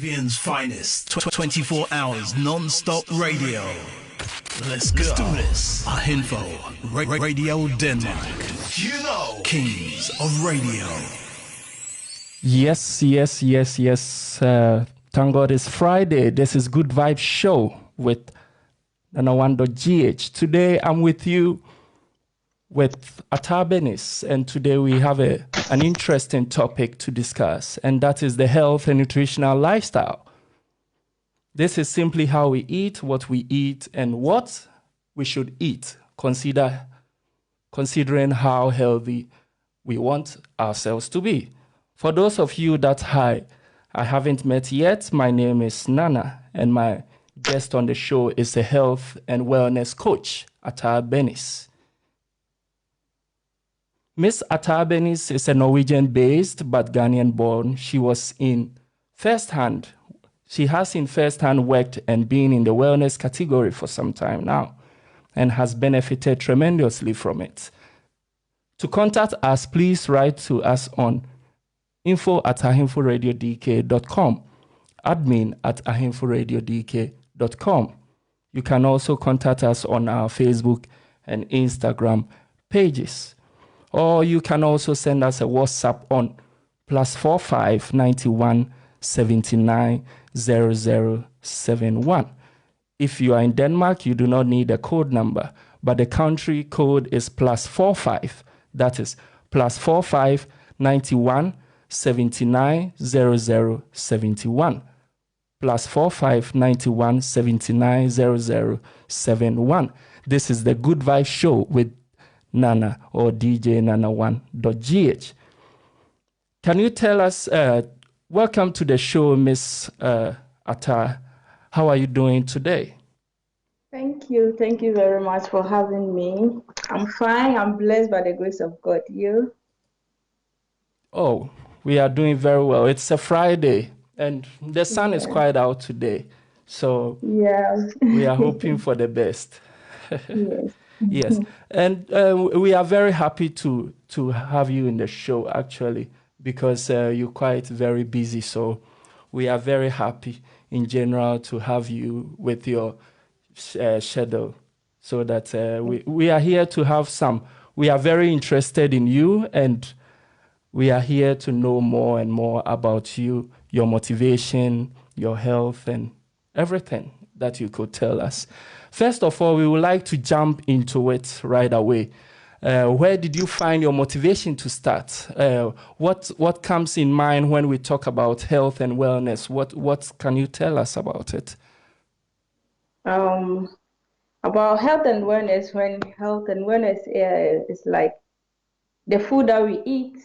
Caribbean's finest, 24 hours non-stop radio. Let's do this. Ahenfo, Radio Denmark. You know, Kings of Radio. Yes. Thank God it's Friday. This is Good Vibes Show with Nana1.GH. Today I'm with you with Attaa, Bernice, and today we have an interesting topic to discuss, and that is the health and nutritional lifestyle. This is simply how we eat, what we eat, and what we should eat, considering how healthy we want ourselves to be. For those of you that I haven't met yet, my name is Nana, and my guest on the show is a health and wellness coach, Attaa Bernice. Miss Attaa Bernice is a Norwegian-based but Ghanaian-born. She has in first-hand worked and been in the wellness category for some time now and has benefited tremendously from it. To contact us, please write to us on info@ahenforadiodk.com, admin@ahenforadiodk.com. You can also contact us on our Facebook and Instagram pages. Or you can also send us a WhatsApp on +45 91 79 0071. If you are in Denmark, you do not need a code number, but the country code is +45. That is +45 91 79 0071. +45 91 79 0071. This is the Good Vibe Show with Nana or DJ Nana1.GH. Can you tell us, welcome to the show, Miss Attaa. How are you doing today? Thank you very much for having me. I'm fine. I'm blessed by the grace of God. You? Oh, we are doing very well. It's a Friday and the sun is quite out today. So we are hoping for the best. Yes. Yes, and we are very happy to have you in the show, actually, because you're quite very busy. So we are very happy in general to have you with your schedule, so that we are here to have some. We are very interested in you, and we are here to know more and more about you, your motivation, your health, and everything that you could tell us. First of all, we would like to jump into it right away. Where did you find your motivation to start? What comes in mind when we talk about health and wellness? What can you tell us about it? About health and wellness, when health and wellness is like the food that we eat,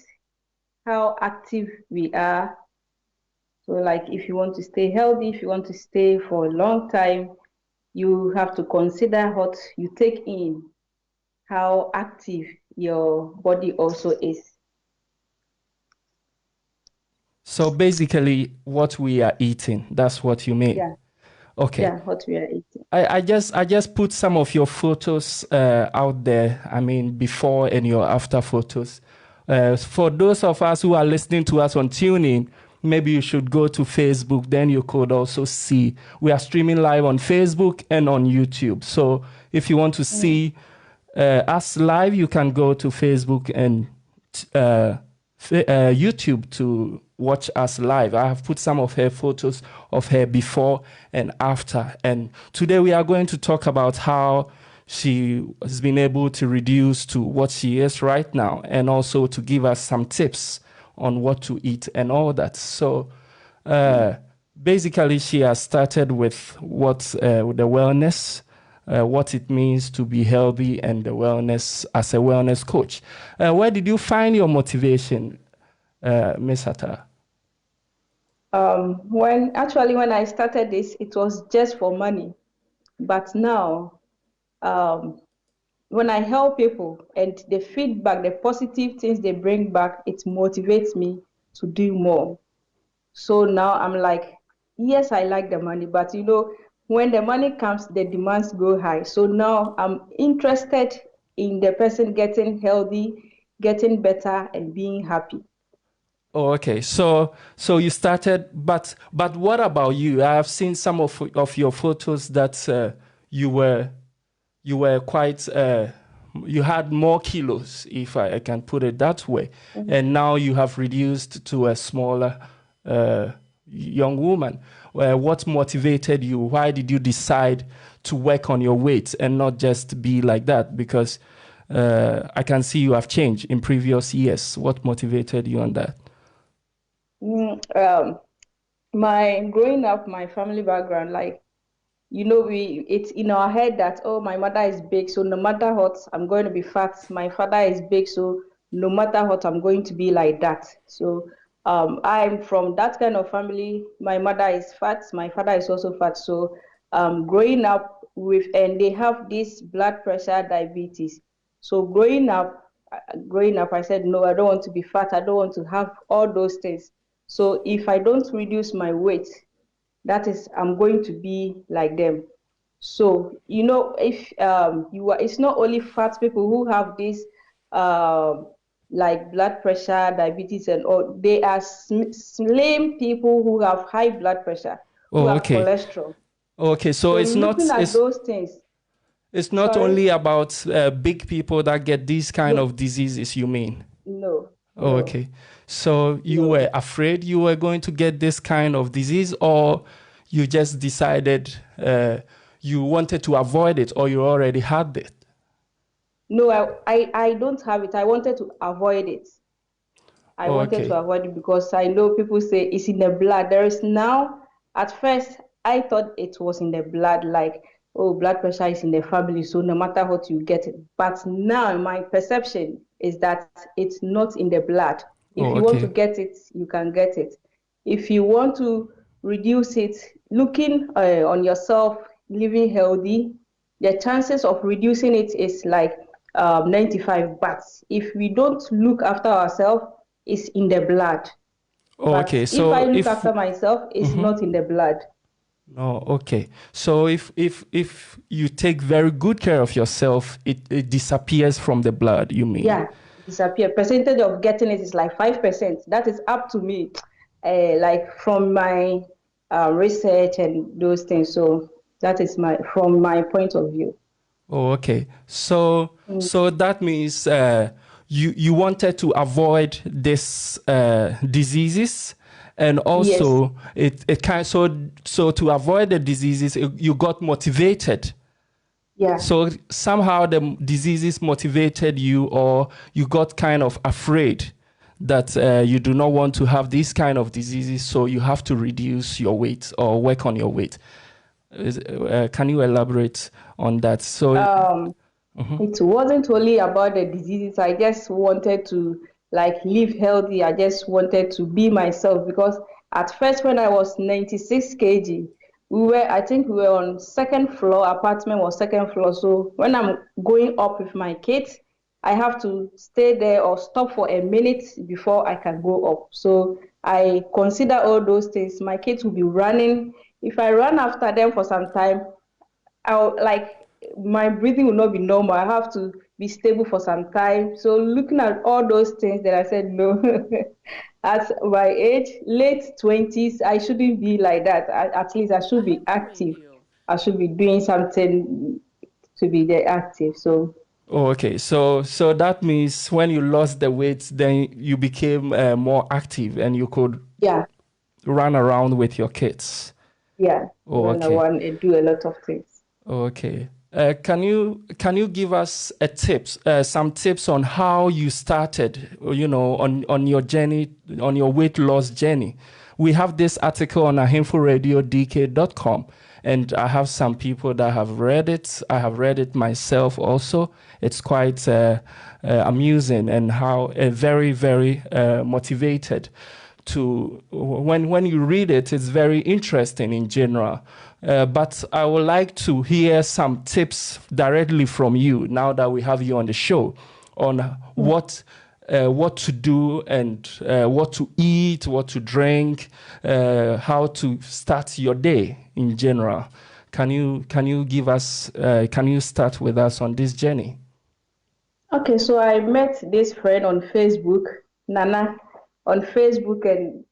how active we are. So like if you want to stay healthy, if you want to stay for a long time, you have to consider what you take in, how active your body also is. So basically what we are eating, that's what you mean? Yeah. Okay. Yeah, what we are eating. I just put some of your photos out there, I mean, before and your after photos. For those of us who are listening to us on TuneIn, maybe you should go to Facebook, then you could also see. We are streaming live on Facebook and on YouTube. So if you want to see us live, you can go to Facebook and YouTube to watch us live. I have put some of her photos of her before and after. And today we are going to talk about how she has been able to reduce to what she is right now, and also to give us some tips on what to eat and all that. So basically, she has started with with the wellness, what it means to be healthy, and the wellness as a wellness coach. Where did you find your motivation, Miss Attaa? When I started this, it was just for money. But now, when I help people and the feedback, the positive things they bring back, it motivates me to do more. So now I'm like, yes, I like the money, but when the money comes, the demands go high. So now I'm interested in the person getting healthy, getting better, and being happy. Oh, okay. So you started, but what about you? I have seen some of your photos that you were quite you had more kilos, if I can put it that way, and now you have reduced to a smaller young woman. What motivated you? Why did you decide to work on your weight and not just be like that? Because I can see you have changed in previous years. What motivated you on that? My growing up, my family background, like, it's in our head that, oh, my mother is big, so no matter what, I'm going to be fat. My father is big, so no matter what, I'm going to be like that. So I'm from that kind of family. My mother is fat, my father is also fat. So growing up and they have this blood pressure, diabetes. So growing up, I said, no, I don't want to be fat. I don't want to have all those things. So if I don't reduce my weight, that is, I'm going to be like them. So, if it's not only fat people who have this, like blood pressure, diabetes, and all. They are slim people who have high blood pressure, who Oh, have okay. cholesterol. Okay, so it's looking not at those things. it's not Sorry? only about big people that get these kind No, of diseases, you mean? no, Oh, no, okay. So you no. were afraid you were going to get this kind of disease, or you just decided you wanted to avoid it, or you already had it? No, I don't have it. I wanted to avoid it. I Oh, wanted okay. to avoid it because I know people say it's in the blood. There is now, at first, I thought it was in the blood, like, oh, blood pressure is in the family, so no matter what you get it. But now my perception is that it's not in the blood. If Oh, you want to okay. get it, you can get it. If you want to reduce it, looking on yourself, living healthy, the chances of reducing it is like 95. But if we don't look after ourselves, it's in the blood. Oh, But okay. if I So look if after myself, it's not in the blood. oh, okay. So if you take very good care of yourself, it disappears from the blood, you mean? Yeah, disappear. Percentage of getting it is like 5%. That is up to me, like from my research and those things. So that is from my point of view. Oh, okay. So that means you wanted to avoid this diseases, and Yes. also it kind so to avoid the diseases, you got motivated. Yeah. So somehow the diseases motivated you, or you got kind of afraid that you do not want to have these kind of diseases, so you have to reduce your weight or work on your weight. Can you elaborate on that? So, It wasn't only about the diseases. I just wanted to like live healthy. I just wanted to be myself because at first when I was 96 kg, I think we were on second floor, apartment was second floor. So when I'm going up with my kids, I have to stay there or stop for a minute before I can go up. So I consider all those things. My kids will be running. If I run after them for some time, I'll like my breathing will not be normal. I have to be stable for some time. So looking at all those things, that I said no. At my age, late 20s, I shouldn't be like that. At least I should be Ahenfo active. Radio. I should be doing something to be there active. So Oh, okay. So that means when you lost the weight, then you became more active and you could Yeah, run around with your kids. yeah. Oh, Run okay. around and do a lot of things. Okay. Can you give us a tips, some tips on how you started, on your journey, on your weight loss journey? We have this article on ahenforadiodk.com, and I have some people that have read it. I have read it myself also. It's quite amusing and how very, very motivated to when you read it, it's very interesting in general. But I would like to hear some tips directly from you now that we have you on the show on what to do and what to eat, what to drink, how to start your day in general. Can you give us? Can you start with us on this journey? Okay, so I met this friend on Facebook, Nana, on Facebook, and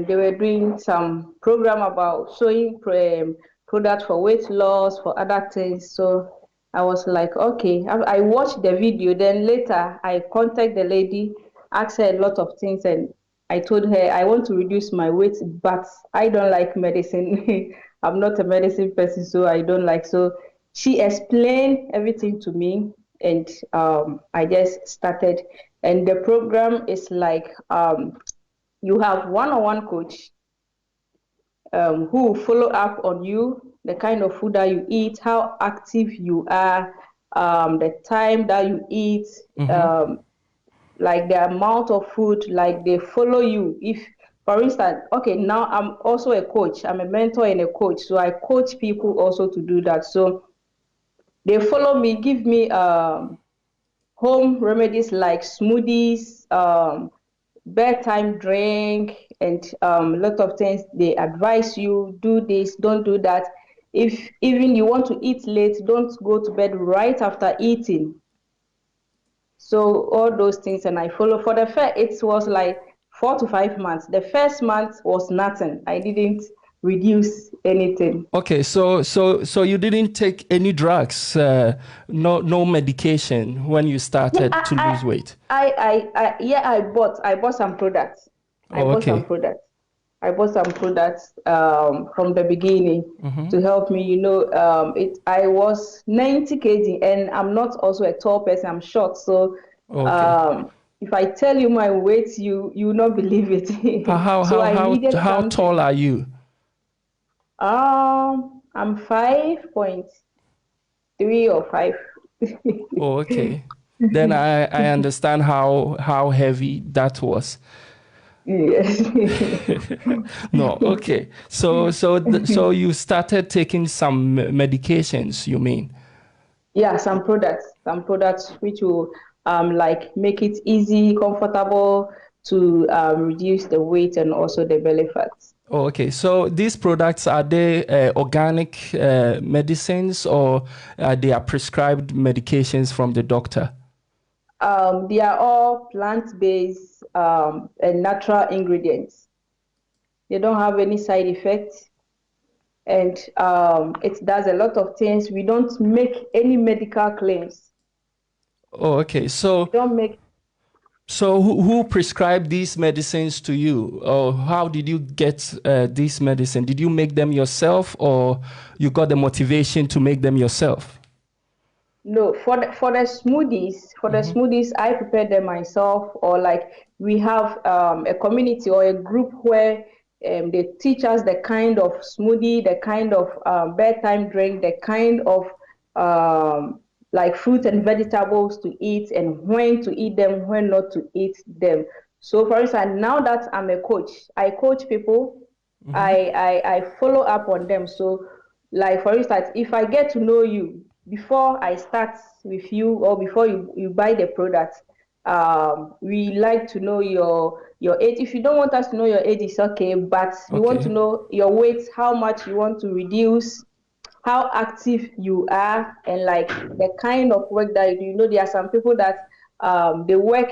they were doing some program about showing product for weight loss, for other things. So I was like, okay, I watched the video. Then later I contacted the lady, asked her a lot of things, and I told her I want to reduce my weight, but I don't like medicine. I'm not a medicine person, so I don't like. So she explained everything to me, and I just started. And the program is like you have one-on-one coach who will follow up on you, the kind of food that you eat, how active you are, the time that you eat, Mm-hmm. like the amount of food, like they follow you. If, for instance, okay, now I'm also a coach, I'm a mentor and a coach, so I coach people also to do that. So they follow me, give me home remedies like smoothies, bedtime drink, and a lot of things. They advise you do this, don't do that. If even you want to eat late, don't go to bed right after eating. So all those things, and I follow. For the first, it was like 4 to 5 months. The first month was nothing. I didn't reduce anything. Okay, so you didn't take any drugs, no medication when you Yeah, started to lose weight. yeah, I bought some products. I Oh, bought some okay. products. I bought some products from the beginning Mm-hmm. to help me. I was 90 kg, and I'm not also a tall person. I'm short, so Okay. um, if I tell you my weight, you will not believe How it. how So how I how needed how tall something. are you? I'm 5.3 or 5. Oh, okay. Then I understand how heavy that was. Yes. No, okay. So you started taking some medications, you mean? Yeah, some products which will like make it easy, comfortable to reduce the weight and also the belly fats. Oh, okay. So these products, are they organic medicines, or they are prescribed medications from the doctor? They are all plant-based and natural ingredients. They don't have any side effects, and it does a lot of things. We don't make any medical claims. Oh, okay. We don't make. So who prescribed these medicines to you? Or how did you get this medicine? Did you make them yourself, or you got the motivation to make them yourself? No, for the Mm-hmm. smoothies, I prepare them myself, or like we have a community or a group where they teach us the kind of smoothie, the kind of bedtime drink, the kind of um, like fruit and vegetables to eat, and when to eat them, when not to eat them. So, for instance, now that I'm a coach, I coach people. Mm-hmm. I follow up on them. So, like for instance, if I get to know you before I start with you, or before you buy the product, we like to know your age. If you don't want us to know your age, it's okay, but we want to Okay. know your weight, how much you want to reduce, how active you are, and like the kind of work that you do. There are some people that they work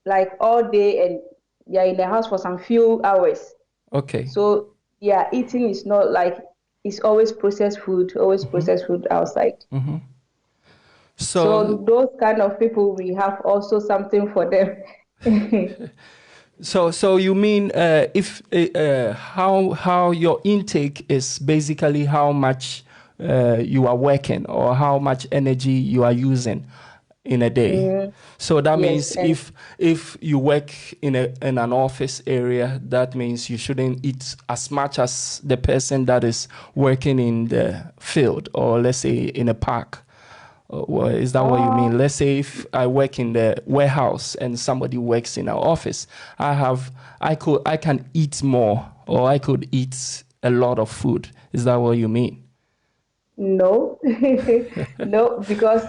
like all day, and they're in the house for some few hours. Okay. So yeah, eating is not like it's always processed food Mm-hmm. outside. Mm-hmm. So those kind of people, we have also something for them. So you mean how your intake is basically how much you are working or how much energy you are using in a day. So that means if you work in an office area, that means you shouldn't eat as much as the person that is working in the field or let's say in a park. Well, is that what you mean? Let's say if I work in the warehouse and somebody works in our office, I can eat more or I could eat a lot of food. Is that what you mean? No, no, because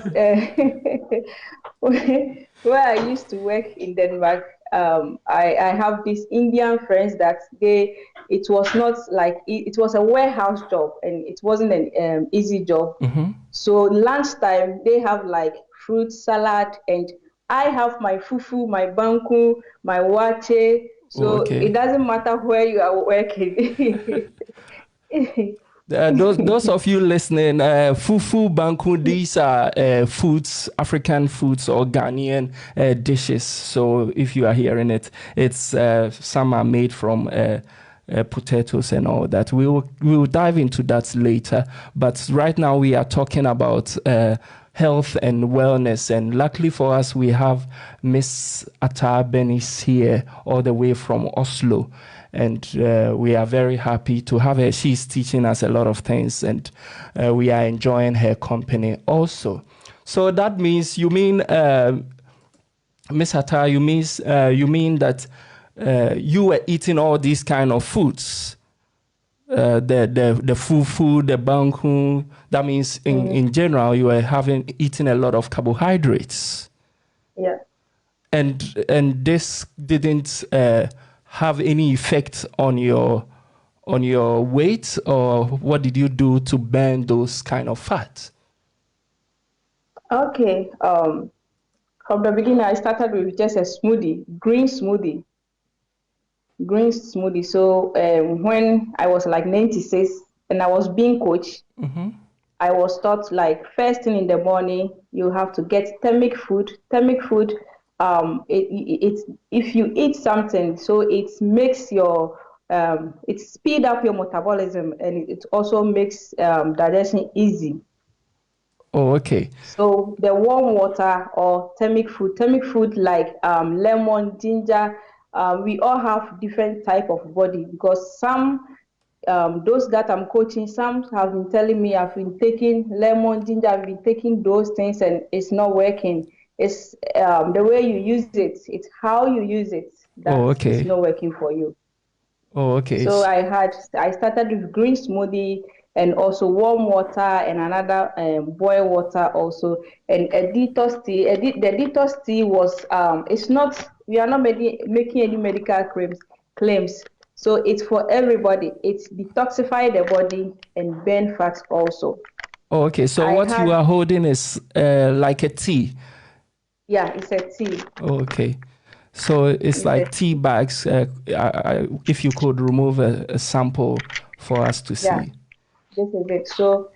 where I used to work in Denmark, I have these Indian friends that it was not like, it was a warehouse job and it wasn't an easy job. So lunchtime, they have like fruit salad and I have my fufu, my banku, my wache. So it doesn't matter where you are working. Those of you listening, fufu, banku, these are foods, African foods or Ghanaian dishes. So if you are hearing it, it's some are made from potatoes and all that. We will dive into that later. But right now we are talking about health and wellness. And luckily for us, we have Miss Attaa Bernice here all the way from Oslo. And we are very happy to have her. She's teaching us a lot of things, and we are enjoying her company also. So that means, you mean, Miss Attaa, you mean that you were eating all these kind of foods, the fufu, the banku. That means, in general, you were eating a lot of carbohydrates. Yeah. And this didn't have any effect on your weight, or what did you do to burn those kind of fats? Okay. From the beginning, I started with just a smoothie, green smoothie. So when I was like 96 and I was being coached, I was taught like first thing in the morning, you have to get thermic food. If you eat something, so it makes your it speed up your metabolism and it also makes digestion easy. Oh, okay. So the warm water or thermic food like lemon, ginger. We all have different type of body because some those that I'm coaching, some have been telling me I've been taking lemon, ginger, I've been taking those things and it's not working. It's the way you use it. It's how you use it that is not working for you. Oh, okay. So I started with green smoothie and also warm water and another boiled water also and a detox tea. The detox tea was it's not, we are not making any medical claims. So it's for everybody. It's detoxify the body and burn fats also. Oh, okay. So what you are holding is like a tea. Yeah, it's a tea. Oh, okay. So it's like tea bags. If you could remove a sample for us to see. Yeah, this is it. So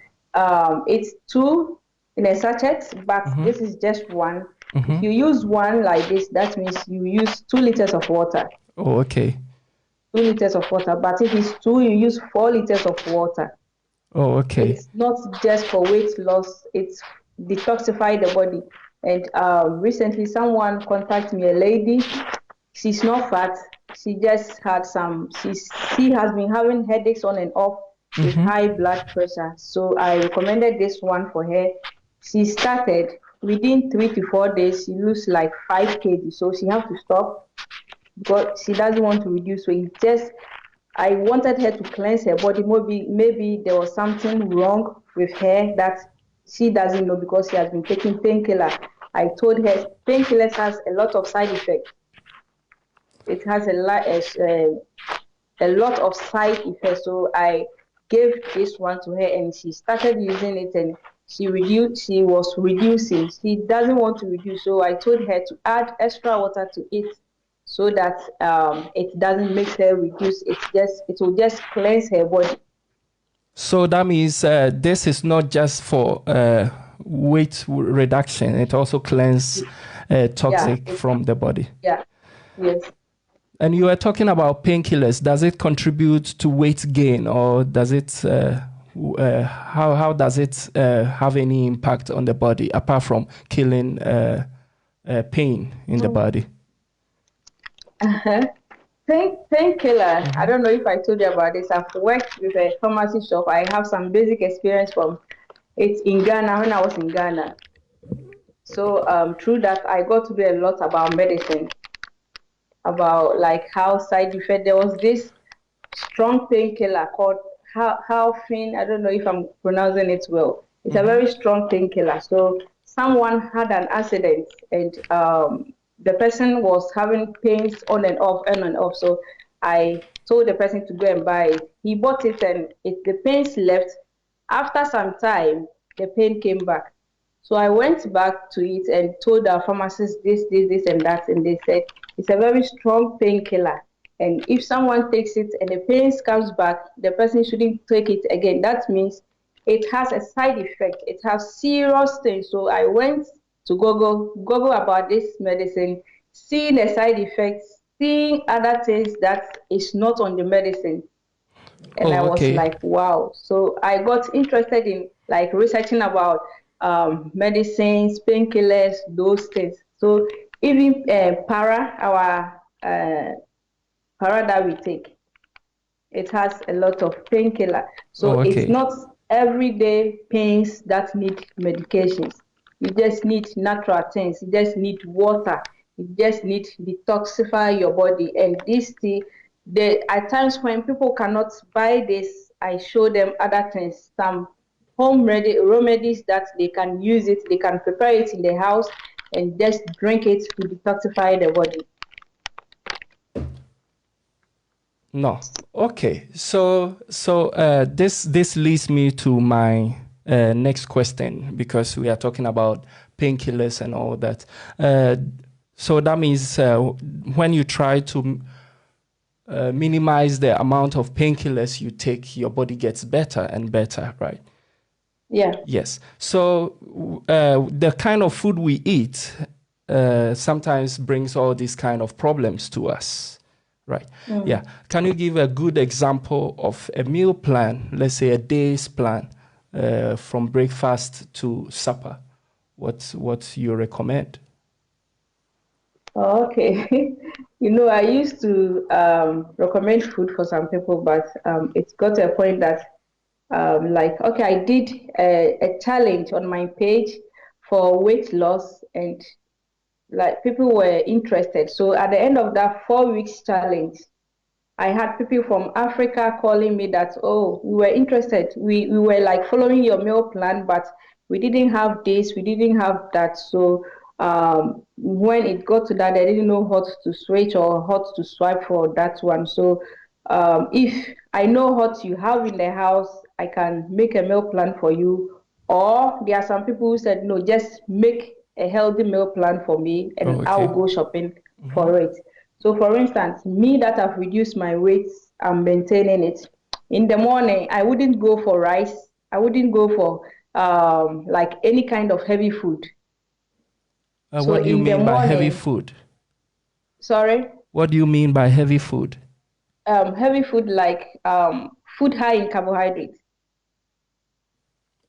it's 2 in a sachet, but this is just 1. If you use 1 like this, that means you use 2 liters of water. Oh, okay. 2 liters of water. But if it's 2, you use 4 liters of water. Oh, okay. It's not just for weight loss. It's detoxify the body. And recently, someone contacted me, a lady. She's not fat. She just had she has been having headaches on and off with high blood pressure. So I recommended this one for her. She started within 3 to 4 days. She lose like 5 kg. So she has to stop because she doesn't want to reduce. So I wanted her to cleanse her body. Maybe there was something wrong with her that she doesn't know because she has been taking painkiller. I told her painkillers has a lot of side effects. It has a lot of side effects. So I gave this one to her and she started using it and she was reducing. She doesn't want to reduce. So I told her to add extra water to it so that it doesn't make her reduce. It will just cleanse her body. So that means this is not just for weight reduction. It also cleanses toxic from the body. Yeah. Yes. And you were talking about painkillers. Does it contribute to weight gain, or does it? How does it have any impact on the body apart from killing pain in the body? Painkiller. I don't know if I told you about this. I've worked with a pharmacy shop. I have some basic experience from it in Ghana when I was in Ghana. So through that, I got to know a lot about medicine, about like how side effect. There was this strong painkiller called Halfin. I don't know if I'm pronouncing it well. It's a very strong painkiller. So someone had an accident, and the person was having pains on and off, on and off. So I told the person to go and buy it. He bought it, and the pains left. After some time, the pain came back. So I went back to it and told our pharmacist this, and that, and they said it's a very strong painkiller. And if someone takes it and the pain comes back, the person shouldn't take it again. That means it has a side effect. It has serious things. So I went to Google about this medicine, seeing the side effects, seeing other things that is not on the medicine. And I was like, wow. So I got interested in like researching about medicines, painkillers, those things. So even our para that we take, it has a lot of painkiller. So it's not everyday pains that need medications. You just need natural things. You just need water. You just need to detoxify your body. And this thing, at times when people cannot buy this, I show them other things, some home remedies that they can use it. They can prepare it in the house and just drink it to detoxify the body. No. Okay. So this leads me to my next question, because we are talking about painkillers and all that. So that means when you try to minimize the amount of painkillers you take, your body gets better and better, right? Yeah. Yes. So the kind of food we eat sometimes brings all these kind of problems to us. Right. Yeah. Can you give a good example of a meal plan, let's say a day's plan, from breakfast to supper? What you recommend? Okay. I used to recommend food for some people, but it's got to a point that I did a challenge on my page for weight loss, and like people were interested. So at the end of that 4 weeks challenge, I had people from Africa calling me that, oh, we were interested. We were like following your meal plan, but we didn't have this, we didn't have that. So when it got to that, I didn't know what to switch or what to swipe for that one. So if I know what you have in the house, I can make a meal plan for you. Or there are some people who said, no, just make a healthy meal plan for me and I'll go shopping for it. So for instance, me that have reduced my weight, I'm maintaining it. In the morning, I wouldn't go for rice. I wouldn't go for like any kind of heavy food. So what do you mean by heavy food? Sorry? What do you mean by heavy food? Heavy food like food high in carbohydrates.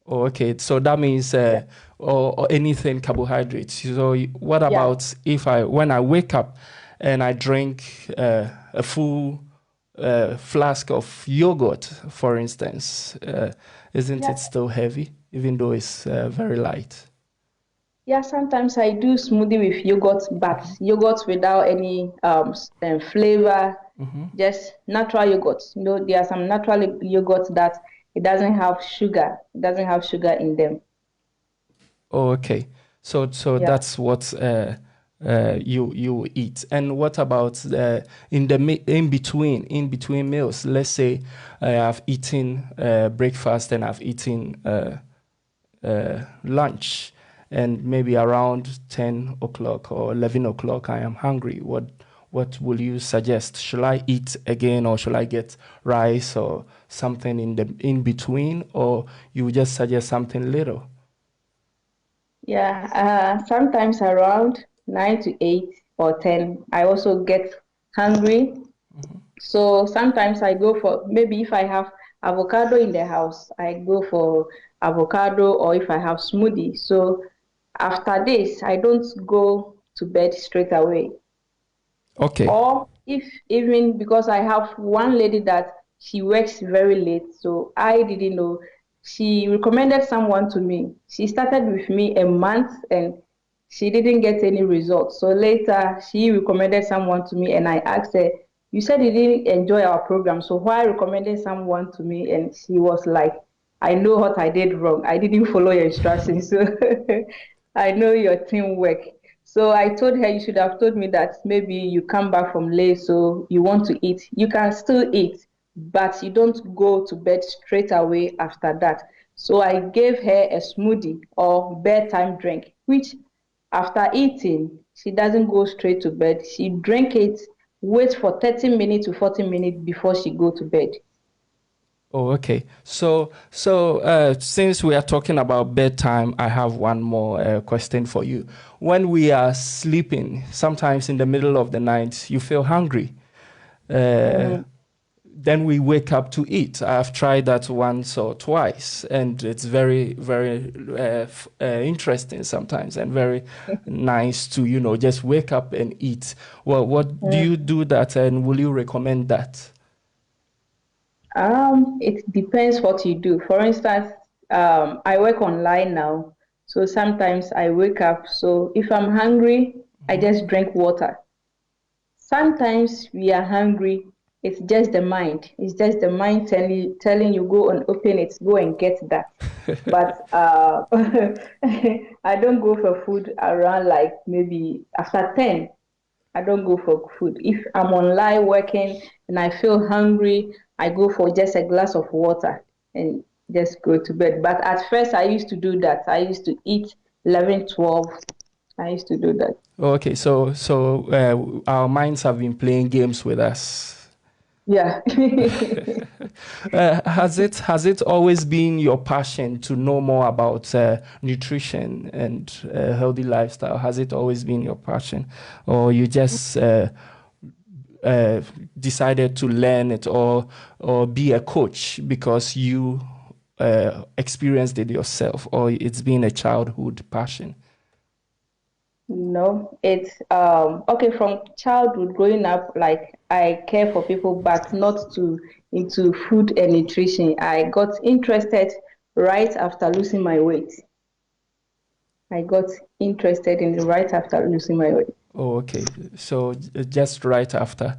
Oh, okay. So that means or anything carbohydrates. So what about if when I wake up and I drink a full flask of yogurt, for instance? Isn't it still heavy, even though it's very light? Yeah, sometimes I do smoothie with yogurt, but yogurt without any flavor, just natural yogurt. There are some natural yogurts that it doesn't have sugar. It doesn't have sugar in them. Oh, okay. So that's what you eat. And what about in between meals? Let's say I've eaten breakfast and I've eaten lunch, and maybe around 10 o'clock or 11 o'clock I am hungry. What will you suggest? Should I eat again, or should I get rice or something in between, or you just suggest something little? Yeah, sometimes around 9 to 8 or 10, I also get hungry. So sometimes I go for, maybe if I have avocado in the house, I go for avocado, or if I have smoothie. So after this, I don't go to bed straight away. Okay. Or if even because I have one lady that she works very late, so I didn't know. She recommended someone to me. She started with me a month and she didn't get any results. So later she recommended someone to me and I asked her, you said you didn't enjoy our program, so why recommended someone to me? And she was like, I know what I did wrong. I didn't follow your instructions. So I know your teamwork. So I told her, you should have told me that maybe you come back from late, so you want to eat. You can still eat, but you don't go to bed straight away after that. So I gave her a smoothie or bedtime drink, which after eating, she doesn't go straight to bed. She drink it, wait for 30 minutes to 40 minutes before she go to bed. Oh, okay. So since we are talking about bedtime, I have one more question for you. When we are sleeping, sometimes in the middle of the night, you feel hungry. Uh, Mm. then we wake up to eat. I've tried that once or twice, and it's very, very interesting sometimes, and very nice to just wake up and eat. Well, what do you do that, and will you recommend that? It depends what you do. For instance, I work online now, so sometimes I wake up. So if I'm hungry, I just drink water. Sometimes we are hungry. It's just the mind. It's just the mind telling you go and open it, go and get that. But I don't go for food around like maybe after 10. I don't go for food. If I'm online working and I feel hungry, I go for just a glass of water and just go to bed. But at first, I used to do that. I used to eat 11, 12. I used to do that. Okay, our minds have been playing games with us. Yeah. Has it always been your passion to know more about nutrition and healthy lifestyle? Has it always been your passion, or you just decided to learn it, or be a coach because you experienced it yourself, or it's been a childhood passion? No, it's okay from childhood growing up, like I care for people, but not to into food and nutrition. I got interested right after losing my weight. I got interested in it right after losing my weight. Oh, okay. So just right after.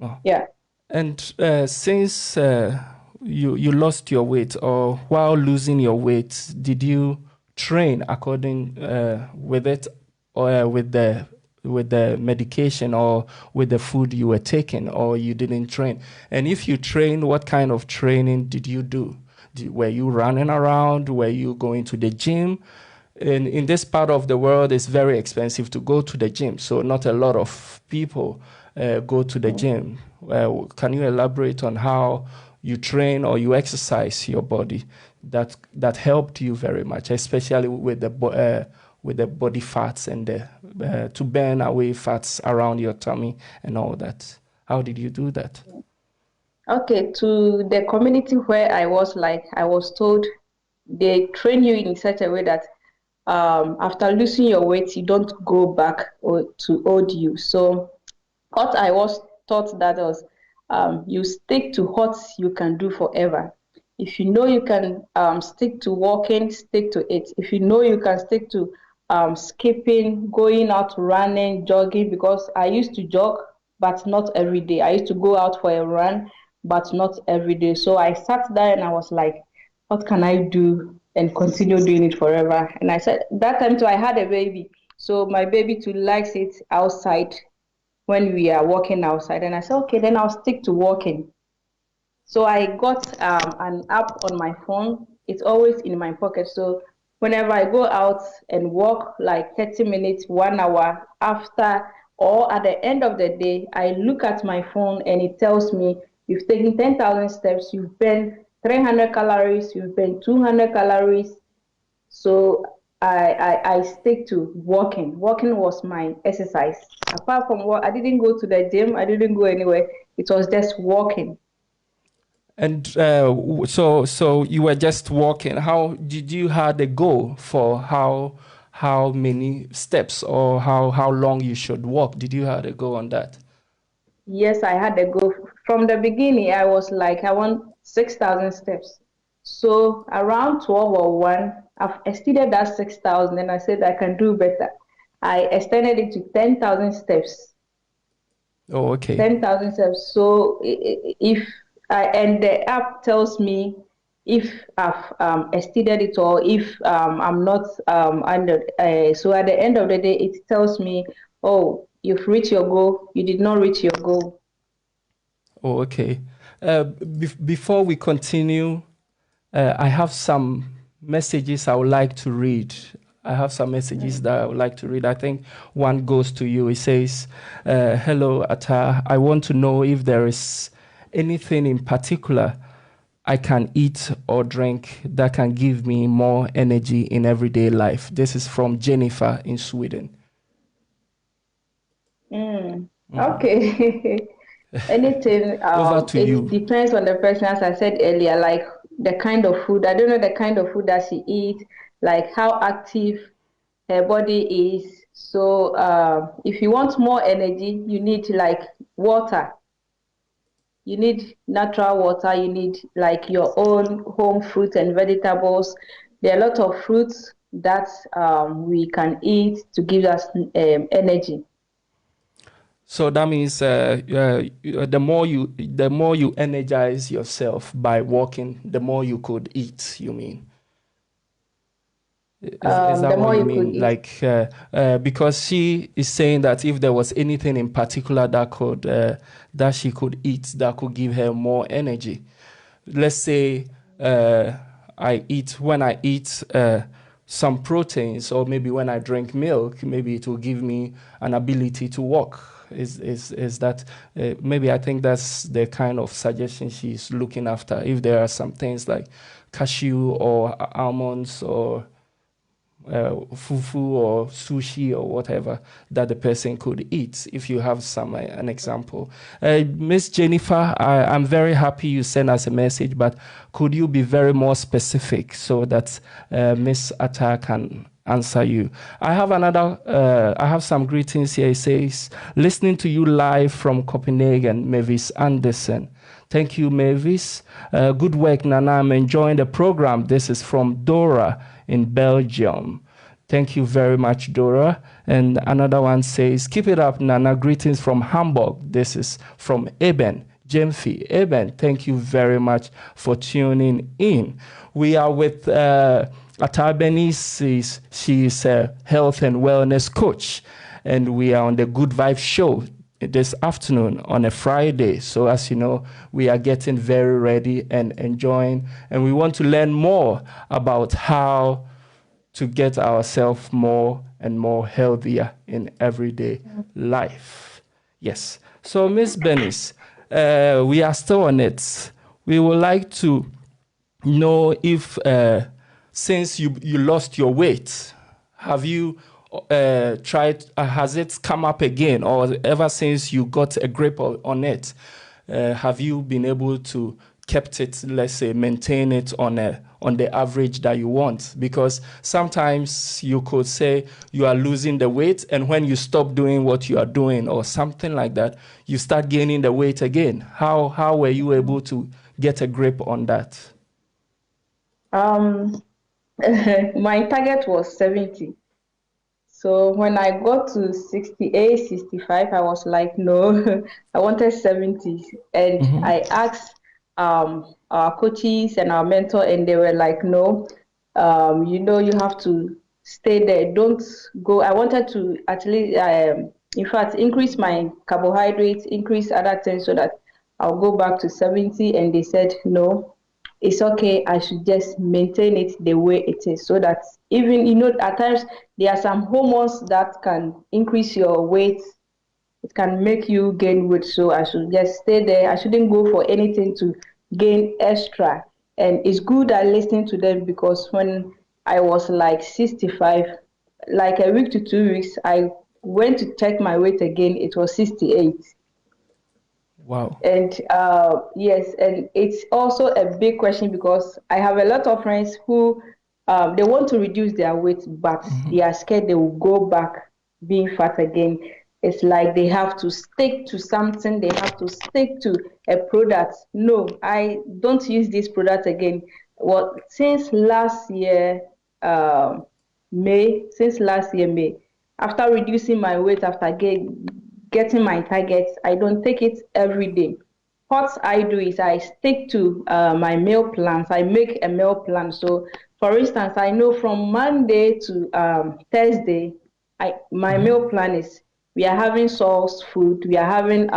Oh. Yeah. And since you lost your weight, or while losing your weight, did you train according with it, or with the medication, or with the food you were taking, or you didn't train? And if you trained, what kind of training did you do? Were you running around? Were you going to the gym? In this part of the world, it's very expensive to go to the gym, so not a lot of people go to the gym. Can you elaborate on how you train or you exercise your body that helped you very much, especially with the body fats and to burn away fats around your tummy and all that? How did you do that? Okay, to the community where I was, like I was told, they train you in such a way that after losing your weight, you don't go back or to old you. So what I was taught that was you stick to what you can do forever. If you know you can stick to walking, stick to it. If you know you can stick to skipping, going out running, jogging, because I used to jog, but not every day. I used to go out for a run, but not every day. So I sat there and I was like, what can I do and continue doing it forever? And I said, that time too, I had a baby. So my baby too likes it outside when we are walking outside. And I said, okay, then I'll stick to walking. So I got an app on my phone. It's always in my pocket. So whenever I go out and walk like 30 minutes, 1 hour after, or at the end of the day, I look at my phone and it tells me you've taken 10,000 steps, you've burned 300 calories, you've burned 200 calories. So I stick to walking. Walking was my exercise. Apart from what, I didn't go to the gym. I didn't go anywhere. It was just walking. And so you were just walking. How did you had a goal for how many steps or how long you should walk? Did you have a goal on that? Yes, I had a goal. From the beginning, I was like, I want 6,000 steps. So around 12 or 1, I've exceeded that 6,000 and I said I can do better. I extended it to 10,000 steps. Oh, okay. 10,000 steps. So if and the app tells me if I've exceeded it or if I'm not under. So at the end of the day, it tells me, oh, you've reached your goal. You did not reach your goal. Oh, okay. Before we continue, I have some messages I would like to read. I have some messages that I would like to read. I think one goes to you. It says, hello, Attaa. I want to know if there is anything in particular I can eat or drink that can give me more energy in everyday life. This is from Jennifer in Sweden. Okay. Anything, Over to it you. depends on the person, as I said earlier, like the kind of food. I don't know the kind of food that she eats, like how active her body is. So if you want more energy, you need like water. You need natural water. You need like your own home fruits and vegetables. There are a lot of fruits that we can eat to give us energy. So that means the more you energize yourself by walking, the more you could eat. You mean? Is that The what more you you mean? could eat. Like because she is saying that if there was anything in particular that she could eat that could give her more energy. Let's say when I eat some proteins, or maybe when I drink milk, maybe it will give me an ability to walk. Is that maybe I think that's the kind of suggestion she's looking after. If there are some things like cashew or almonds or fufu or sushi or whatever that the person could eat, if you have an example. Miss Jennifer, I'm very happy you sent us a message, but could you be very more specific so that Miss Attaa can answer you? I have some greetings here. It says, listening to you live from Copenhagen, Mavis Anderson. Thank you, Mavis. Good work, Nana. I'm enjoying the program. This is from Dora in Belgium. Thank you very much, Dora. And another one says, keep it up, Nana. Greetings from Hamburg. This is from Eben Jemfi. Eben, thank you very much for tuning in. We are with Attaa Bernice. She is a health and wellness coach. And we are on the Good Vibe Show this afternoon on a Friday. So as you know, we are getting very ready and enjoying, and we want to learn more about how to get ourselves more and more healthier in everyday life. Yes. So Miss Bernice, we are still on it. We would like to know if since you lost your weight, have you tried, has it come up again, or ever since you got a grip on it, have you been able to kept it, let's say, maintain it on the average that you want? Because sometimes you could say you are losing the weight, and when you stop doing what you are doing or something like that, you start gaining the weight again. How were you able to get a grip on that? My target was 70. So when I got to 68, 65, I was like, no, I wanted 70. And I asked our coaches and our mentor, and they were like, no, you have to stay there. Don't go. I wanted to actually, in fact, increase my carbohydrates, increase other things so that I'll go back to 70. And they said, no, it's okay. I should just maintain it the way it is, so that even, at times there are some hormones that can increase your weight. It can make you gain weight. So I should just stay there. I shouldn't go for anything to gain extra. And it's good I listen to them, because when I was like 65. Like a week to 2 weeks, I went to check my weight again. It was 68. Wow. And yes, and it's also a big question because I have a lot of friends who they want to reduce their weight, but they are scared they will go back being fat again. It's like they have to stick to something, they have to stick to a product. No, I don't use this product again. Well, since last year, May, after reducing my weight, after getting my targets, I don't take it every day. What I do is I stick to my meal plans. I make a meal plan. So, for instance, I know from Monday to Thursday, my meal plan is we are having sauce food, we are having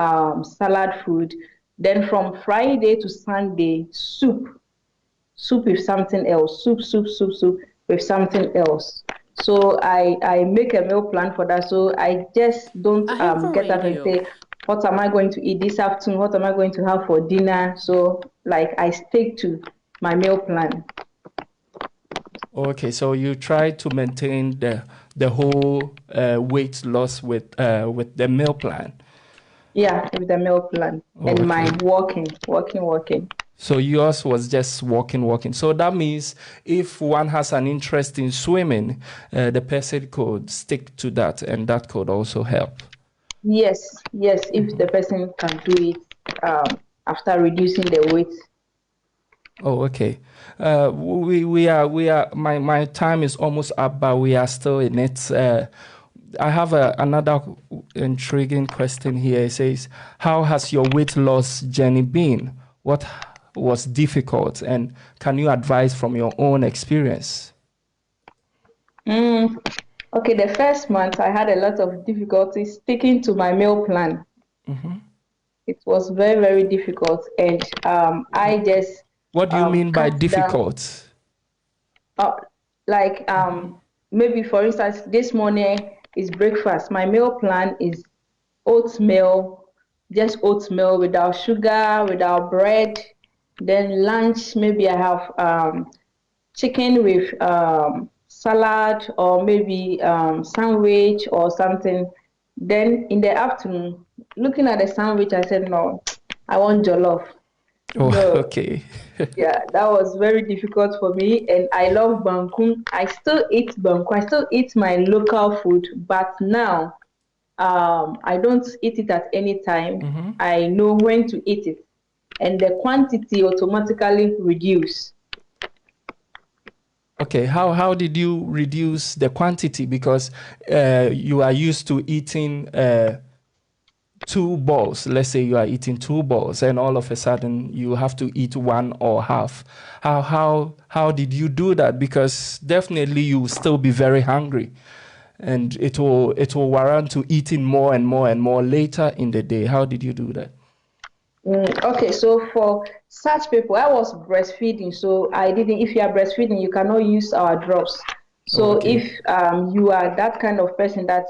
salad food. Then from Friday to Sunday, soup with something else, soup with something else. So I make a meal plan for that. So I just don't Ahenfo get up and Radio. say, what am I going to eat this afternoon? What am I going to have for dinner? So like I stick to my meal plan. Okay, so you try to maintain the whole weight loss with the meal plan. Yeah, with the meal plan and my walking. So yours was just walking. So that means if one has an interest in swimming, the person could stick to that, and that could also help. Yes, if the person can do it after reducing the weight. Oh, okay. We are. My time is almost up, but we are still in it. I have another intriguing question here. It says, how has your weight loss journey been? What was difficult, and can you advise from your own experience? Okay, the first month I had a lot of difficulty sticking to my meal plan. It was very, very difficult, and I just What do you mean by cut difficult? down, like maybe for instance, this morning is breakfast. My meal plan is oatmeal, just oatmeal without sugar, without bread. Then lunch, maybe I have chicken with salad or maybe sandwich or something. Then in the afternoon, looking at the sandwich, I said, no, I want jollof. Oh, No. okay. Yeah, that was very difficult for me. And I love banku. I still eat banku. I still eat my local food. But now, I don't eat it at any time. I know when to eat it. And the quantity automatically reduce. Okay, how did you reduce the quantity? Because you are used to eating 2 balls. Let's say you are eating 2 balls, and all of a sudden you have to eat one or half. How did you do that? Because definitely you will still be very hungry, and it will warrant to eating more and more later in the day. How did you do that? Okay, so for such people, I was breastfeeding, so I didn't. If you are breastfeeding, you cannot use our drops. So Okay. if you are that kind of person that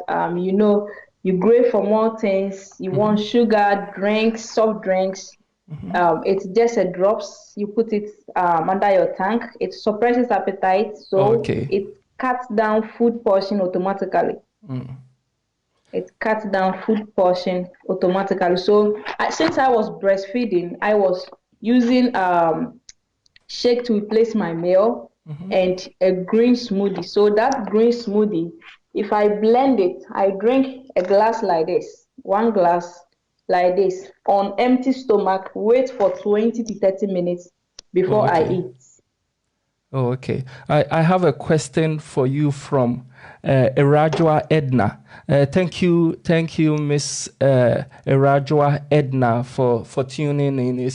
you crave for more things, you want sugar, drinks, soft drinks, it's just a drops. You put it under your tongue. It suppresses appetite, so Okay. it cuts down food portion automatically. It cuts down food portion automatically. So since I was breastfeeding, I was using shake to replace my meal and a green smoothie. So that green smoothie, if I blend it, I drink a glass like this, 1 glass like this on empty stomach, wait for 20 to 30 minutes before I eat. Oh, okay. I have a question for you from Erajua Edna. Thank you, Miss Erajua Edna, for tuning in.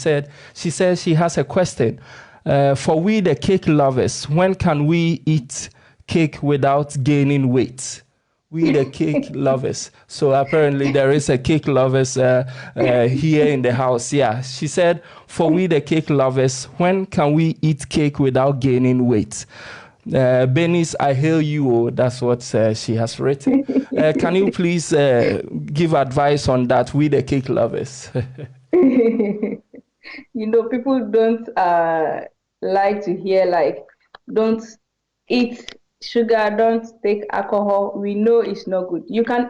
She says she has a question. For we the cake lovers, when can we eat cake without gaining weight? We the cake lovers. So apparently there is a cake lovers here in the house. Yeah, she said, for we the cake lovers, when can we eat cake without gaining weight? Bernice, I hail you. Oh, that's what she has written. Can you please give advice on that? We the cake lovers. People don't like to hear don't eat sugar, don't take alcohol. We know it's not good.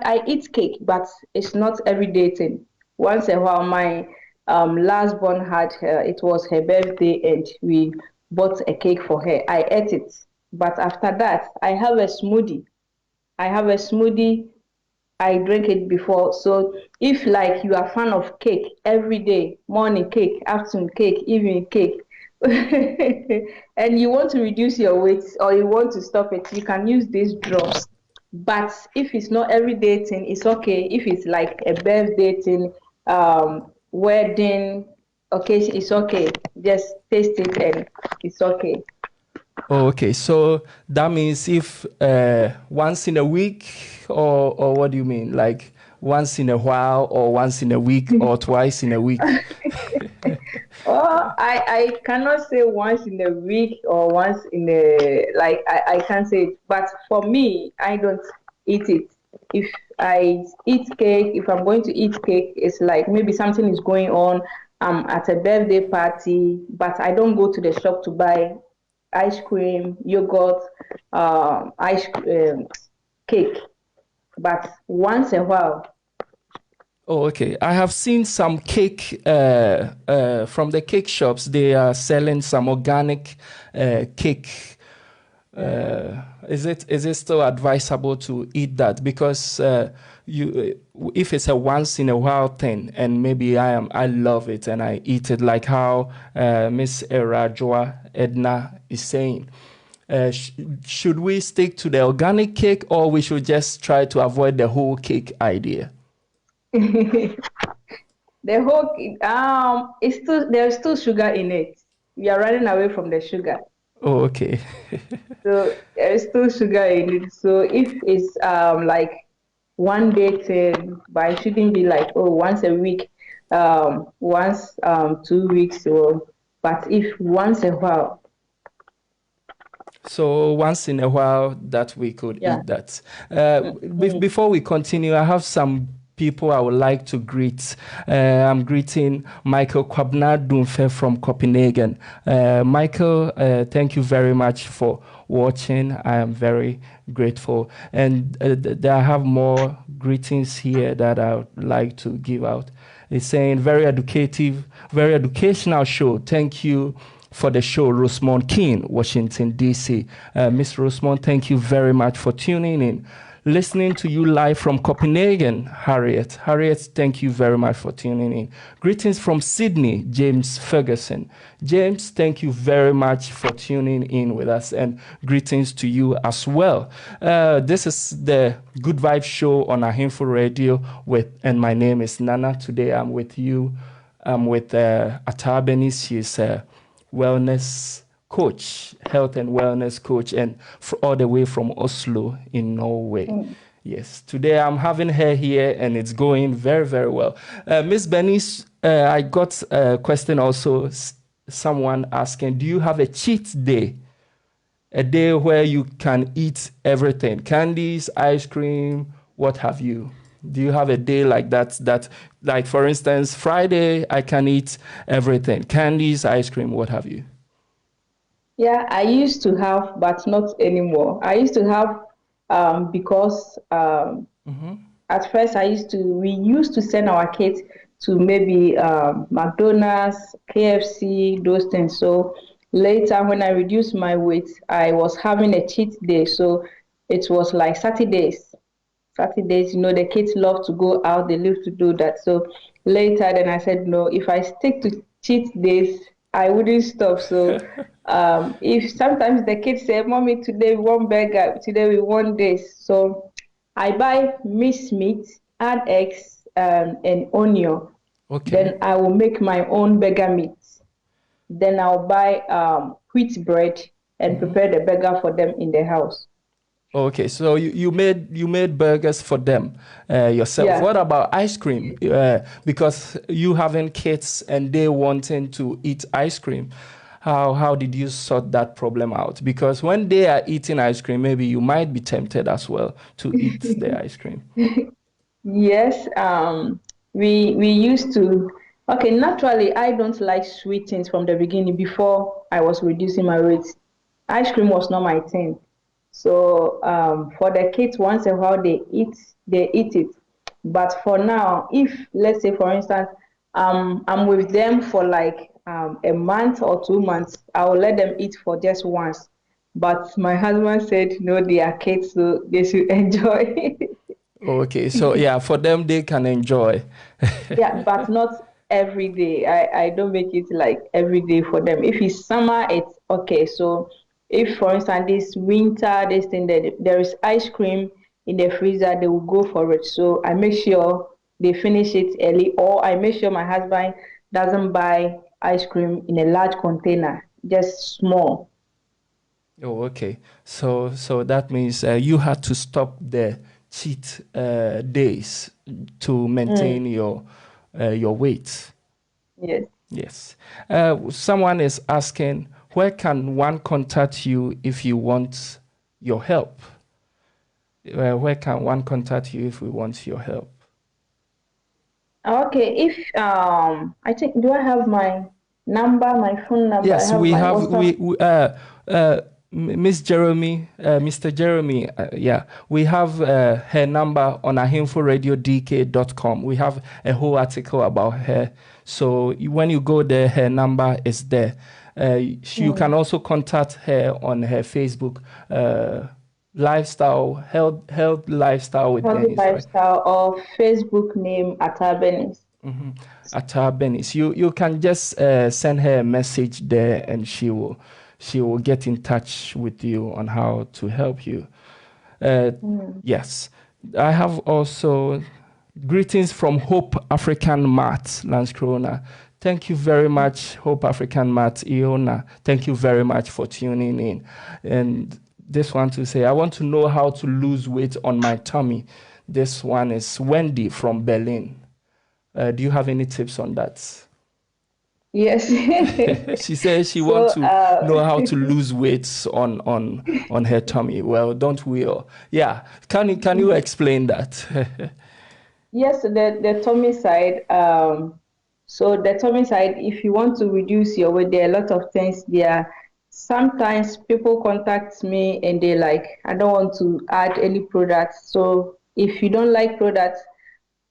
I eat cake, but it's not everyday thing. Once a while, my last born it was her birthday, and we bought a cake for her. I ate it, but after that, I have a smoothie. I have a smoothie. I drink it before. So if like you are fan of cake every day, morning cake, afternoon cake, evening cake, and you want to reduce your weight or you want to stop it, you can use these drops. But if it's not everyday thing, it's okay. If it's like a birthday thing, wedding occasion, it's okay. Just taste it and it's okay. Oh, okay, so that means if once in a week, or what do you mean? Like once in a while, or once in a week, or twice in a week? Oh, I cannot say once in a week or once in a like I can't say it. But for me, I don't eat it. If I eat cake, if I'm going to eat cake, it's like maybe something is going on. I'm at a birthday party, but I don't go to the shop to buy ice cream, yogurt, cake. But once a while. Oh, okay. I have seen some cake from the cake shops. They are selling some organic cake. Is it still advisable to eat that? Because if it's a once in a while thing, and maybe I love it and I eat it, like how Miss Erajua Edna is saying. Should we stick to the organic cake, or we should just try to avoid the whole cake idea? The whole it's still there's still sugar in it. We are running away from the sugar. Oh, okay. So there's still sugar in it. So if it's like one day thing, but it shouldn't be like once a week, once 2 weeks, or but if once a while. So once in a while that we could eat that. Before we continue, I have some people I would like to greet. I'm greeting Michael Kwabna Dunfe from Copenhagen. Michael, thank you very much for watching. I am very grateful. And I have more greetings here that I would like to give out. It's saying very educative, very educational show. Thank you for the show, Rosemont King, Washington, D.C. Miss Rosemont, thank you very much for tuning in. Listening to you live from Copenhagen, Harriet. Harriet, thank you very much for tuning in. Greetings from Sydney, James Ferguson. James, thank you very much for tuning in with us, and greetings to you as well. This is the Good Vibe Show on Ahenfo Radio, and my name is Nana. Today I'm with you. I'm with Attaa Bernice. She's wellness coach, health and wellness coach, and all the way from Oslo in Norway. Yes, today I'm having her here, and it's going very, very well. Miss Bernice, I got a question also, someone asking, do you have a cheat day? A day where you can eat everything, candies, ice cream, what have you? Do you have a day like that, like for instance, Friday, I can eat everything, candies, ice cream, what have you? Yeah, I used to have, but not anymore. I used to have because at first we used to send our kids to maybe McDonald's, KFC, those things. So later when I reduced my weight, I was having a cheat day. So it was like Saturdays. Saturdays, the kids love to go out, they love to do that. So later then I said, no, if I stick to cheat days, I wouldn't stop. So if sometimes the kids say, Mommy, today we want burger, today we want this. So I buy minced meat, add eggs and onion. Okay. Then I will make my own burger meat. Then I'll buy wheat bread and prepare the burger for them in the house. Okay, so you made burgers for them yourself. Yeah. What about ice cream? Because you having kids and they wanting to eat ice cream, how did you sort that problem out? Because when they are eating ice cream, maybe you might be tempted as well to eat the ice cream. Yes, we used to. Okay, naturally, I don't like sweet things from the beginning. Before I was reducing my weight, ice cream was not my thing. So for the kids, once in a while they eat it. But for now, if let's say for instance, I'm with them for like a month or 2 months, I will let them eat for just once. But my husband said no, they are kids, so they should enjoy. Okay, so yeah, for them they can enjoy. Yeah, but not every day. I don't make it like every day for them. If it's summer, it's okay. So if for instance this winter, this thing that there is ice cream in the freezer, they will go for it. So I make sure they finish it early, or I make sure my husband doesn't buy ice cream in a large container, just small. Oh, okay. So that means you had to stop the cheat days to maintain your weight. Yes. Yes. Someone is asking, where can one contact you if you want your help? Where can one contact you if we want your help? Okay, if I think, do I have my number, my phone number? I Yes, have we my have WhatsApp. Miss Jeremy, Mr. Jeremy, we have her number on ahenforadiodk.com. We have a whole article about her. So when you go there, her number is there. You can also contact her on her Facebook, lifestyle, health lifestyle with Healthy Bernice, right? lifestyle or Facebook name Attaa Bernice. Attaa Bernice. You can just send her a message there, and she will get in touch with you on how to help you. Yes, I have also greetings from Hope African Mat, Landskrona. Thank you very much, Hope African Mat, Iona. Thank you very much for tuning in. And this one to say, I want to know how to lose weight on my tummy. This one is Wendy from Berlin. Do you have any tips on that? Yes. She says she wants So to know how to lose weight on her tummy. Well, don't we all? Yeah. Can you explain that? yes, the tummy side. So the tummy side, if you want to reduce your weight, there are a lot of things there. Sometimes people contact me and they like, I don't want to add any products. So if you don't like products,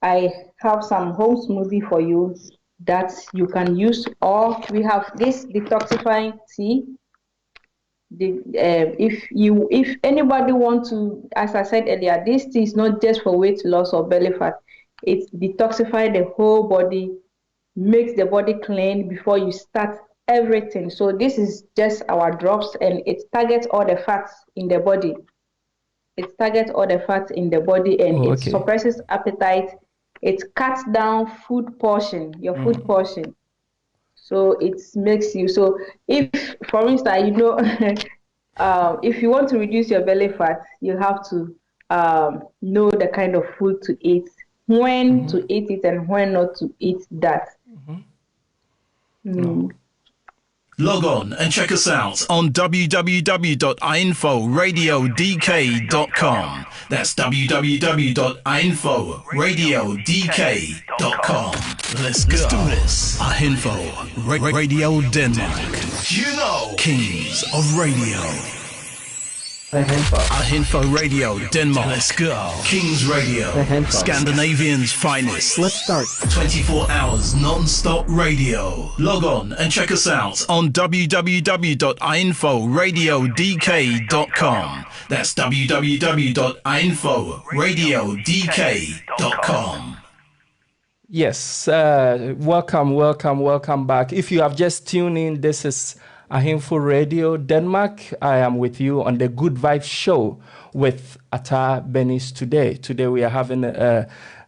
I have some home smoothie for you that you can use, or we have this detoxifying tea. If anybody want to, as I said earlier, this tea is not just for weight loss or belly fat. It detoxify the whole body, makes the body clean before you start everything. So this is just our drops, and it targets all the fats in the body. It targets all the fats in the body, and Oh, it okay. suppresses appetite. It cuts down food portion, your food portion. So it makes you, so if for instance, if you want to reduce your belly fat, you have to know the kind of food to eat, when to eat it and when not to eat that. No. Log on and check us out on www.ahenforadiodk.com. That's www.ahenforadiodk.com. Let's do this. Ahenfo Radio Denmark. Kings of Radio. Ahenfo Radio Denmark. Let's go. Kings Radio. Scandinavian's finest. Let's start. 24 hours non-stop radio. Log on and check us out on www.ahenforadiodk.com. That's www.ahenforadiodk.com. Yes, welcome back. If you have just tuned in, this is Ahenfo Radio Denmark. I am with you on the Good Vibes Show with Attaa Bernice today. Today we are having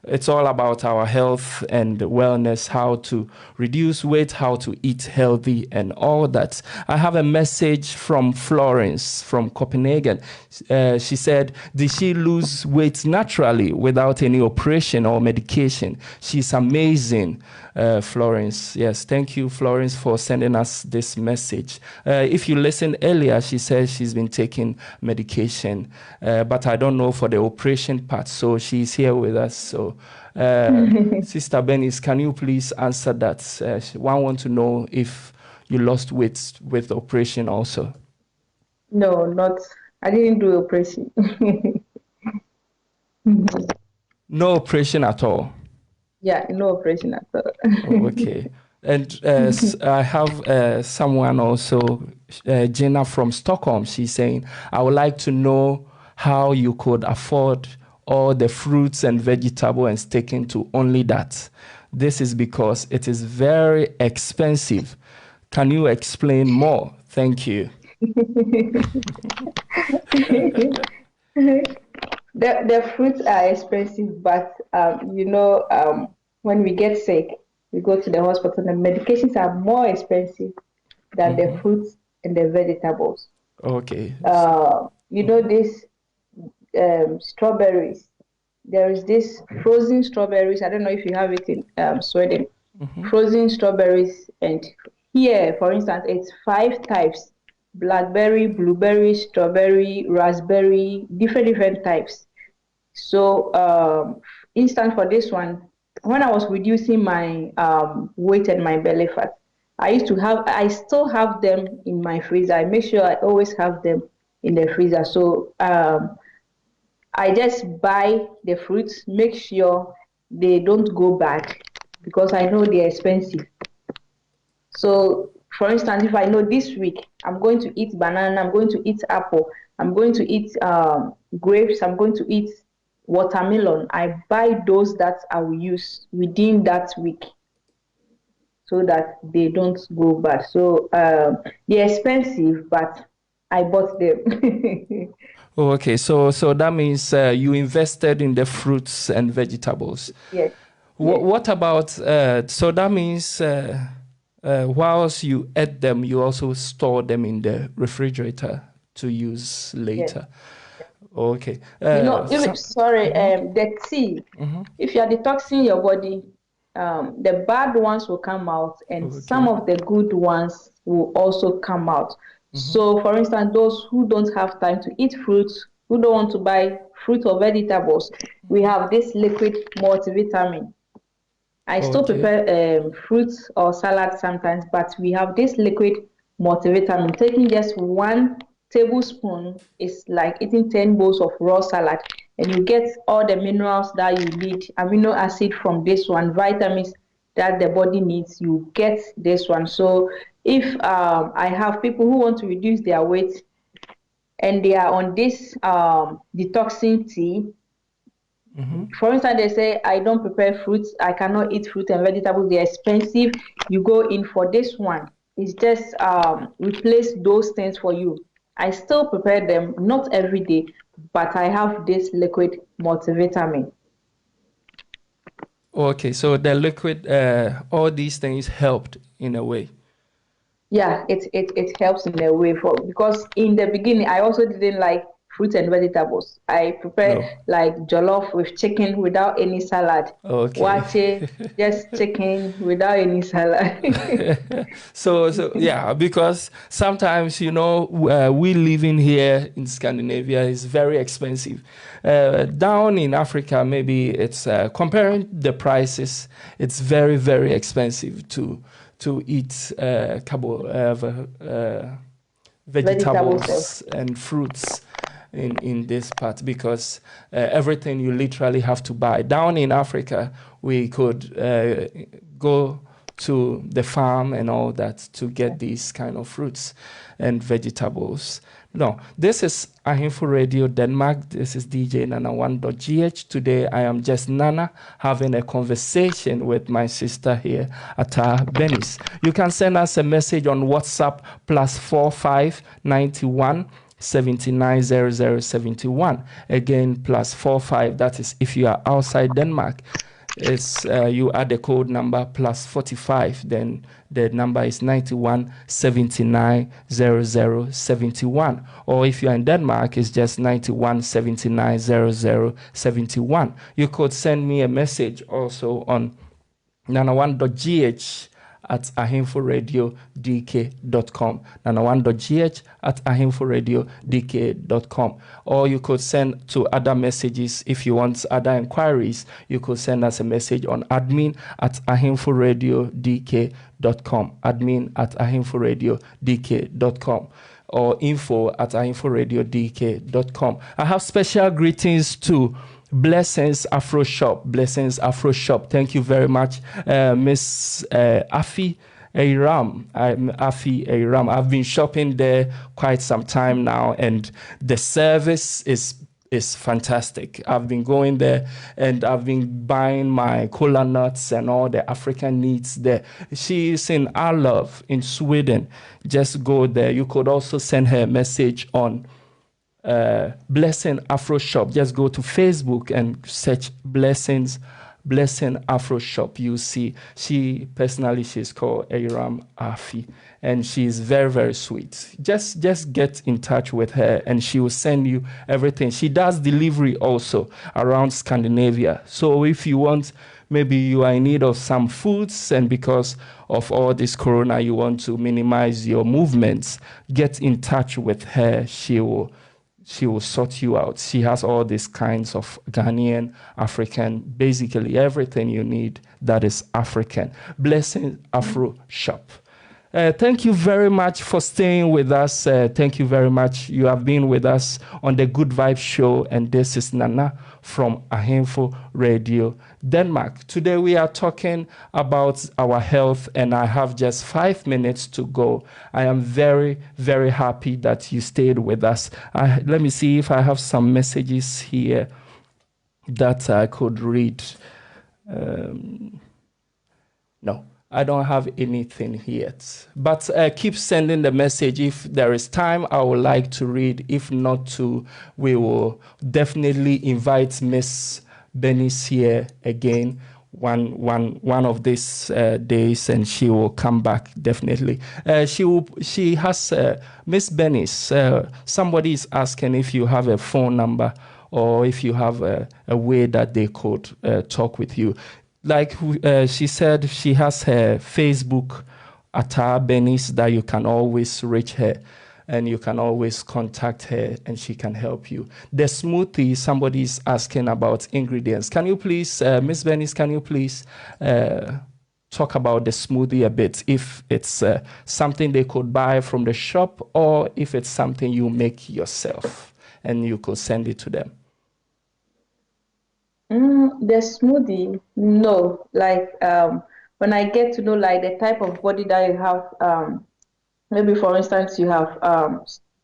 it's all about our health and wellness, how to reduce weight, how to eat healthy, and all that. I have a message from Florence from Copenhagen. She said, did she lose weight naturally without any operation or medication? She's amazing, Florence. Yes, thank you, Florence, for sending us this message. If you listened earlier, she said she's been taking medication, but I don't know for the operation part, so she's here with us. So, Sister Bernice, can you please answer that? One want to know if you lost weight with the operation also. No, not I didn't do operation. No operation at all. Yeah, no operation at all. Oh, okay. And I have someone also, Jenna from Stockholm. She's saying, I would like to know how you could afford all the fruits and vegetable and sticking to only that. This is because it is very expensive. Can you explain more? Thank you. The fruits are expensive, but when we get sick, we go to the hospital. The medications are more expensive than the fruits and the vegetables. Okay. These strawberries. There is this frozen strawberries. I don't know if you have it in Sweden. Frozen strawberries, and here, for instance, it's 5 types: blackberry, blueberry, strawberry, raspberry, different types. So instant for this one, when I was reducing my weight and my belly fat, I still have them in my freezer. I make sure I always have them in the freezer. So I just buy the fruits, make sure they don't go bad because I know they're expensive. So, for instance, if I know this week I'm going to eat banana, I'm going to eat apple, I'm going to eat grapes, I'm going to eat watermelon, I buy those that I will use within that week so that they don't go bad. So they're expensive, but I bought them. Oh, okay. So that means you invested in the fruits and vegetables. Yes. What about, so that means whilst you eat them, you also store them in the refrigerator to use later. Yes. Okay. The tea, if you are detoxing your body, the bad ones will come out and some of the good ones will also come out. So, for instance, those who don't have time to eat fruits, who don't want to buy fruit or vegetables, we have this liquid multivitamin. I still prepare fruits or salad sometimes, but we have this liquid multivitamin. Taking just 1 tablespoon is like eating 10 bowls of raw salad, and you get all the minerals that you need, amino acid from this one, vitamins that the body needs, you get this one. So if I have people who want to reduce their weight and they are on this detoxing tea, for instance, they say, I don't prepare fruits, I cannot eat fruit and vegetables, they're expensive. You go in for this one. It's just replace those things for you. I still prepare them, not every day, but I have this liquid multivitamin. Okay, so the liquid, all these things helped in a way. Yeah, it helps in a way because in the beginning I also didn't like fruits and vegetables. I prepare like jollof with chicken without any salad. Okay. Wache, just chicken without any salad. So yeah, because sometimes we living here in Scandinavia is very expensive. Down in Africa, maybe it's comparing the prices, it's very, very expensive to eat vegetables and fruits in this part because everything you literally have to buy. Down in Africa, we could go to the farm and all that to get these kind of fruits and vegetables. No, this is Ahenfo Radio Denmark. This is DJ Nana1.GH. Today I am just Nana having a conversation with my sister here, Attaa Bernice. You can send us a message on WhatsApp +45 91 790071. Again, +45. That is if you are outside Denmark. It's you add the code number +45, then the number is 91 79 0071. Or if you're in Denmark, it's just 91 79 0071. You could send me a message also on Nana1.GH at ahenforadiodk.com. Nana1.GH at ahenforadiodk.com. Or you could send to other messages if you want other inquiries. You could send us a message on admin at ahenforadiodk.com. Admin at ahenforadiodk.com. or info@ahenforadiodk.com. I have special greetings to Blessings Afro Shop. Blessings Afro Shop. Thank you very much, Miss Afi Aram. I'm Afi Aram. I've been shopping there quite some time now, and the service is fantastic. I've been going there and I've been buying my cola nuts and all the African needs there. She is in Arlöv in Sweden. Just go there. You could also send her a message on Blessing Afro Shop. Just go to Facebook and search Blessing Afro Shop. You see, she's called Aram Afi, and she's very, very sweet. Just get in touch with her and she will send you everything. She does delivery also around Scandinavia. So if you want, maybe you are in need of some foods, and because of all this corona, you want to minimize your movements, get in touch with her. She will sort you out. She has all these kinds of Ghanaian, African, basically everything you need that is African. Blessing Afro Shop. Thank you very much for staying with us. Thank you very much. You have been with us on the Good Vibe Show, and this is Nana from Ahenfo Radio, Denmark. Today we are talking about our health, and I have just 5 minutes to go. I am very, very happy that you stayed with us. Let me see if I have some messages here that I could read. No. I don't have anything yet, but keep sending the message. If there is time, I would like to read. If not, we will definitely invite Miss Bernice here again one of these days, and she will come back definitely. She has Miss Bernice. Somebody is asking if you have a phone number or if you have a way that they could talk with you. Like she said, she has her Facebook, Attaa Bernice, that you can always reach her and you can always contact her and she can help you. The smoothie, somebody is asking about ingredients. Can you please, Miss Bernice, can you please talk about the smoothie a bit? If it's something they could buy from the shop or if it's something you make yourself and you could send it to them. The smoothie, no. Like when I get to know like the type of body that you have, maybe for instance you have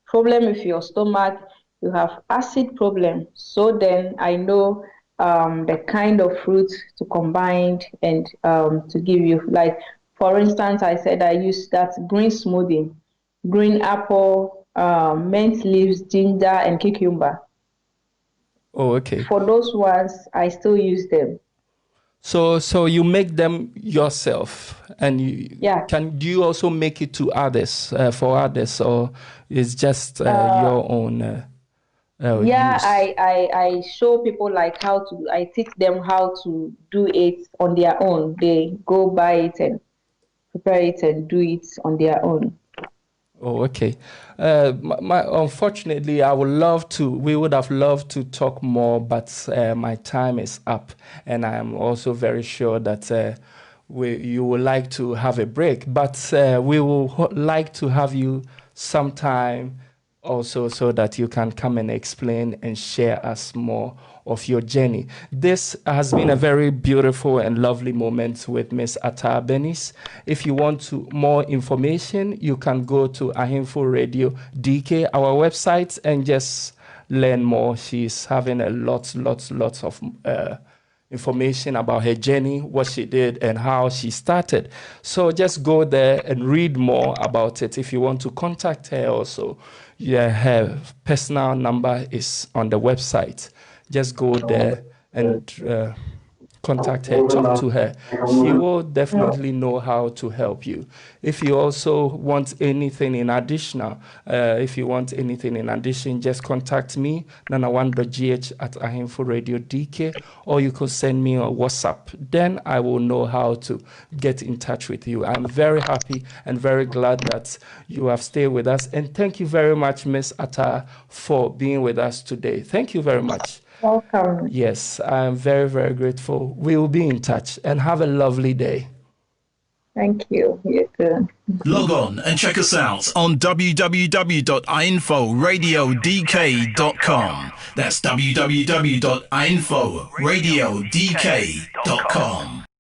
problem with your stomach, you have acid problem. So then I know the kind of fruit to combine and to give you. Like for instance, I said I use that green smoothie, green apple, mint leaves, ginger, and cucumber. Oh, okay. For those ones, I still use them. So you make them yourself, and do you also make it to others for others, or it's just your own? Use? I show people like how to. I teach them how to do it on their own. They go buy it and prepare it and do it on their own. Oh, okay. Unfortunately, we would have loved to talk more, but my time is up. And I am also very sure that you would like to have a break. But we will like to have you sometime also so that you can come and explain and share us more of your journey. This has been a very beautiful and lovely moment with Miss Attaa Bernice. If you want more information, you can go to Ahenfo Radio DK, our website, and just learn more. She's having a lots of information about her journey, what she did, and how she started. So just go there and read more about it. If you want to contact her also, her personal number is on the website. Just go there and contact her, talk to her. She will definitely know how to help you. If you also want anything in addition, just contact me, Nana1.GH at Ahenfo Radio DK, or you could send me a WhatsApp. Then I will know how to get in touch with you. I'm very happy and very glad that you have stayed with us. And thank you very much, Miss Attaa, for being with us today. Thank you very much. Welcome. Yes, I'm very, very grateful. We will be in touch and have a lovely day. Thank you. You too. Log on and check us out on www.ahenforadiodk.com. That's www.ahenforadiodk.com.